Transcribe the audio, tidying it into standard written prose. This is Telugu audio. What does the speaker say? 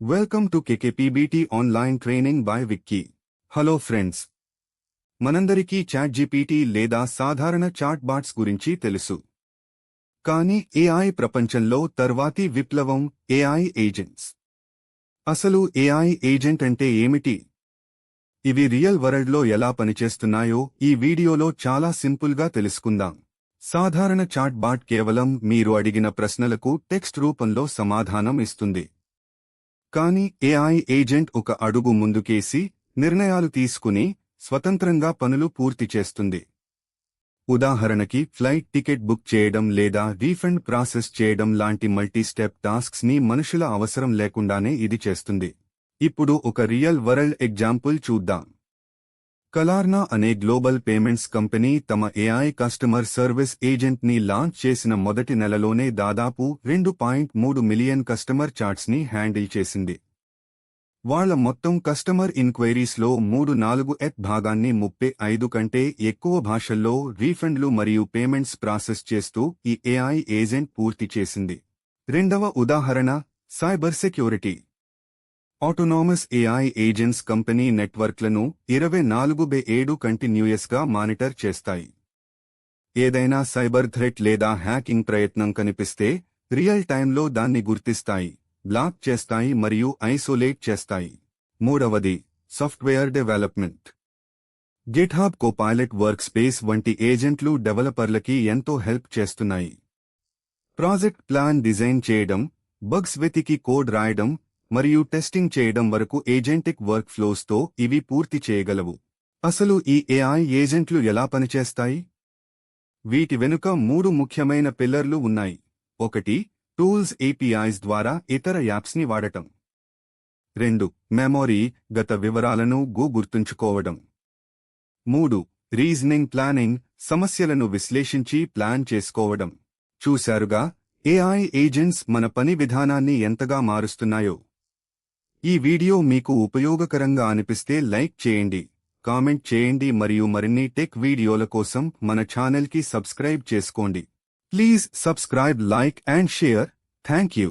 Welcome to KKPBT online training by Vicky. Hello friends, మనందరికీ చాట్ జీపీటీ లేదా సాధారణ చాట్ బాట్స్ గురించి తెలుసు. కానీ ఏఐ ప్రపంచంలో తర్వాతి విప్లవం ఏఐ ఏజెంట్స్. అసలు ఏఐ ఏజెంట్ అంటే ఏమిటి? ఇవి రియల్ వరల్డ్లో ఎలా పనిచేస్తున్నాయో ఈ వీడియోలో చాలా సింపుల్గా తెలుసుకుందాం. సాధారణ చాట్ బాట్ కేవలం మీరు అడిగిన ప్రశ్నలకు టెక్స్ట్ రూపంలో సమాధానం ఇస్తుంది. కానీ ఏఐ ఏజెంట్ ఒక అడుగు ముందుకేసి నిర్ణయాలు తీసుకుని స్వతంత్రంగా పనులు పూర్తి చేస్తుంది. ఉదాహరణకి ఫ్లైట్ టికెట్ బుక్ చేయడం లేదా రీఫండ్ ప్రాసెస్ చేయడం లాంటి మల్టీ స్టెప్ టాస్క్స్ ని మనుషుల అవసరం లేకుండానే ఇది చేస్తుంది. ఇప్పుడు ఒక రియల్ వరల్డ్ ఎగ్జాంపుల్ చూద్దాం. కలార్నా అనే గ్లోబల్ పేమెంట్స్ కంపెనీ తమ ఏఐ కస్టమర్ సర్వీస్ ఏజెంట్ ని లాంచ్ చేసిన మొదటి నెలలోనే దాదాపు 2.3 మిలియన్ కస్టమర్ చాట్స్ ని హ్యాండిల్ చేసింది. వాళ్ల మొత్తం కస్టమర్ ఇన్క్వైరీస్లో 3/4 భాగాన్ని 35 కంటే ఎక్కువ భాషల్లో రీఫండ్లు మరియు పేమెంట్స్ ప్రాసెస్ చేస్తూ ఈ ఏఐ ఏజెంట్ పూర్తి చేసింది. రెండవ ఉదాహరణ cyber security. Autonomous AI agents company నెట్వర్క్లను 24/7 కంటిన్యూయస్గా మానిటర్ చేస్తాయి. ఏదైనా సైబర్ థ్రెట్ లేదా హ్యాకింగ్ ప్రయత్నం కనిపిస్తే రియల్ టైంలో దాన్ని గుర్తిస్తాయి, బ్లాక్ చేస్తాయి మరియు ఐసోలేట్ చేస్తాయి. మూడవది software development. GitHub Copilot work space వంటి ఏజెంట్లు డెవలపర్లకి ఎంతో హెల్ప్ చేస్తున్నాయి. ప్రాజెక్ట్ ప్లాన్ డిజైన్ చేయడం, బగ్స్ వెతికి కోడ్ రాయడం మరియు టెస్టింగ్ చేయడం వరకు ఏజెంటిక్ వర్క్ ఫ్లోస్తో ఇవి పూర్తి చేయగలవు. అసలు ఈ ఏఐ ఏజెంట్లు ఎలా పనిచేస్తాయి? వీటి వెనుక 3 ముఖ్యమైన పిల్లర్లు ఉన్నాయి. 1. టూల్స్ ఏపీఐస్ ద్వారా ఇతర యాప్స్ని వాడటం. 2. మెమొరీ గత వివరాలను గుర్తుంచుకోవడం. 3. రీజనింగ్ ప్లానింగ్ సమస్యలను విశ్లేషించి ప్లాన్ చేసుకోవడం. చూశారుగా, ఏఐ ఏజెంట్స్ మన పని విధానాన్ని ఎంతగా మారుస్తున్నాయో. ఈ వీడియో మీకు ఉపయోగకరంగా అనిపిస్తే లైక్ చేయండి, కామెంట్ చేయండి మరియు మరిన్ని టెక్ వీడియోల కోసం మన ఛానల్కి సబ్స్క్రైబ్ చేసుకోండి. Please subscribe, like and share. Thank you.